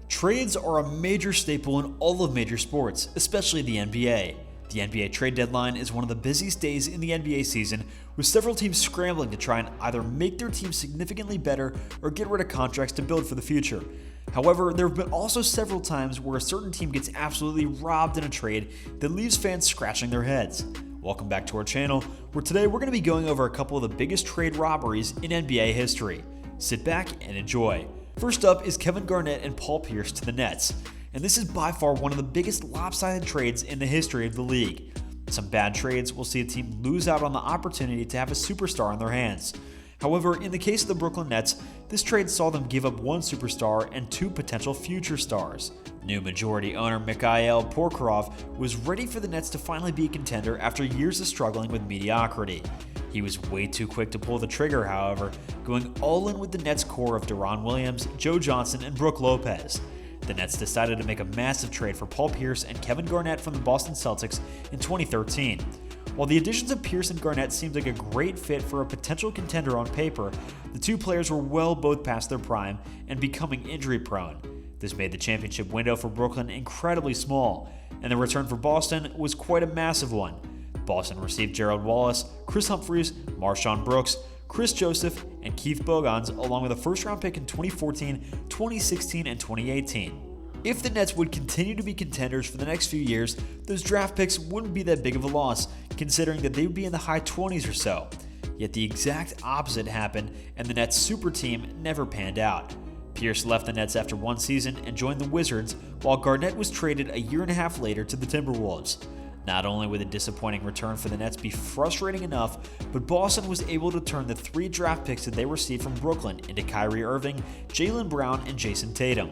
Trades are a major staple in all of major sports, especially the NBA. The NBA trade deadline is one of the busiest days in the NBA season, with several teams scrambling to try and either make their team significantly better or get rid of contracts to build for the future. However, there have been also several times where a certain team gets absolutely robbed in a trade that leaves fans scratching their heads. Welcome back to our channel, where today we're going to be going over a couple of the biggest trade robberies in NBA history. Sit back and enjoy. First up is Kevin Garnett and Paul Pierce to the Nets, and this is by far one of the biggest lopsided trades in the history of the league. Some bad trades will see a team lose out on the opportunity to have a superstar in their hands. However, in the case of the Brooklyn Nets, this trade saw them give up one superstar and two potential future stars. New majority owner Mikhail Prokhorov was ready for the Nets to finally be a contender after years of struggling with mediocrity. He was way too quick to pull the trigger, however, going all in with the Nets core of Deron Williams, Joe Johnson, and Brook Lopez. The Nets decided to make a massive trade for Paul Pierce and Kevin Garnett from the Boston Celtics in 2013. While the additions of Pierce and Garnett seemed like a great fit for a potential contender on paper, the two players were well both past their prime and becoming injury prone. This made the championship window for Brooklyn incredibly small, and the return for Boston was quite a massive one. Boston received Gerald Wallace, Chris Humphries, Marshawn Brooks, Chris Joseph, and Keith Bogans, along with a first-round pick in 2014, 2016, and 2018. If the Nets would continue to be contenders for the next few years, those draft picks wouldn't be that big of a loss, considering that they would be in the high 20s or so. Yet the exact opposite happened, and the Nets' super team never panned out. Pierce left the Nets after one season and joined the Wizards, while Garnett was traded a year and a half later to the Timberwolves. Not only would a disappointing return for the Nets be frustrating enough, but Boston was able to turn the three draft picks that they received from Brooklyn into Kyrie Irving, Jaylen Brown, and Jason Tatum.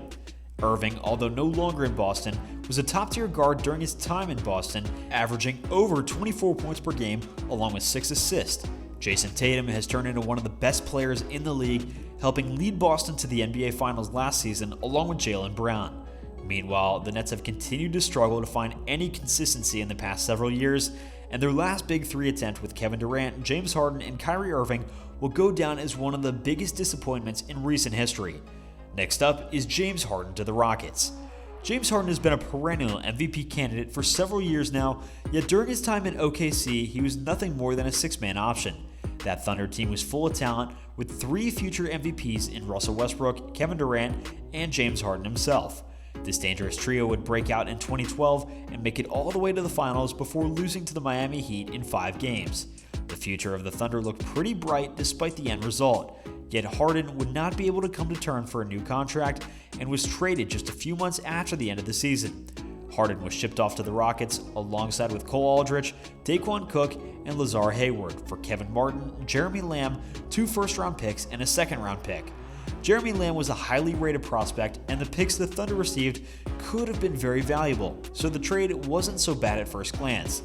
Irving, although no longer in Boston, was a top-tier guard during his time in Boston, averaging over 24 points per game along with 6 assists. Jason Tatum has turned into one of the best players in the league, helping lead Boston to the NBA Finals last season along with Jaylen Brown. Meanwhile, the Nets have continued to struggle to find any consistency in the past several years, and their last big three attempt with Kevin Durant, James Harden, and Kyrie Irving will go down as one of the biggest disappointments in recent history. Next up is James Harden to the Rockets. James Harden has been a perennial MVP candidate for several years now, yet during his time in OKC, he was nothing more than a six-man option. That Thunder team was full of talent, with three future MVPs in Russell Westbrook, Kevin Durant, and James Harden himself. This dangerous trio would break out in 2012 and make it all the way to the finals before losing to the Miami Heat in 5 games. The future of the Thunder looked pretty bright despite the end result, yet Harden would not be able to come to terms for a new contract and was traded just a few months after the end of the season. Harden was shipped off to the Rockets alongside with Cole Aldrich, Daquan Cook, and Lazar Hayward for Kevin Martin, Jeremy Lamb, 2 first-round picks, and a second-round pick. Jeremy Lamb was a highly rated prospect, and the picks the Thunder received could have been very valuable, so the trade wasn't so bad at first glance.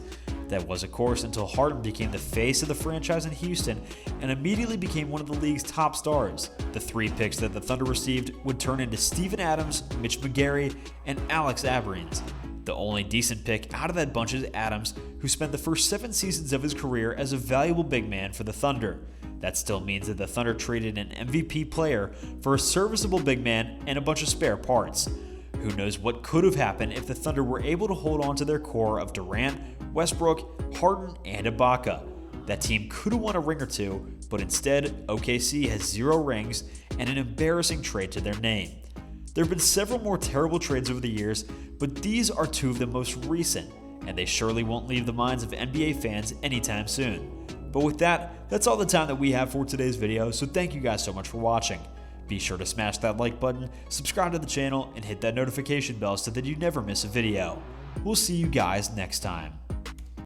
That was, of course, until Harden became the face of the franchise in Houston and immediately became one of the league's top stars. The 3 picks that the Thunder received would turn into Steven Adams, Mitch McGary, and Alex Abrines. The only decent pick out of that bunch is Adams, who spent the first 7 seasons of his career as a valuable big man for the Thunder. That still means that the Thunder traded an MVP player for a serviceable big man and a bunch of spare parts. Who knows what could have happened if the Thunder were able to hold on to their core of Durant, Westbrook, Harden, and Ibaka. That team could have won a ring or two, but instead, OKC has 0 rings and an embarrassing trade to their name. There have been several more terrible trades over the years, but these are 2 of the most recent, and they surely won't leave the minds of NBA fans anytime soon. But with that, that's all the time that we have for today's video, so thank you guys so much for watching. Be sure to smash that like button, subscribe to the channel, and hit that notification bell so that you never miss a video. We'll see you guys next time.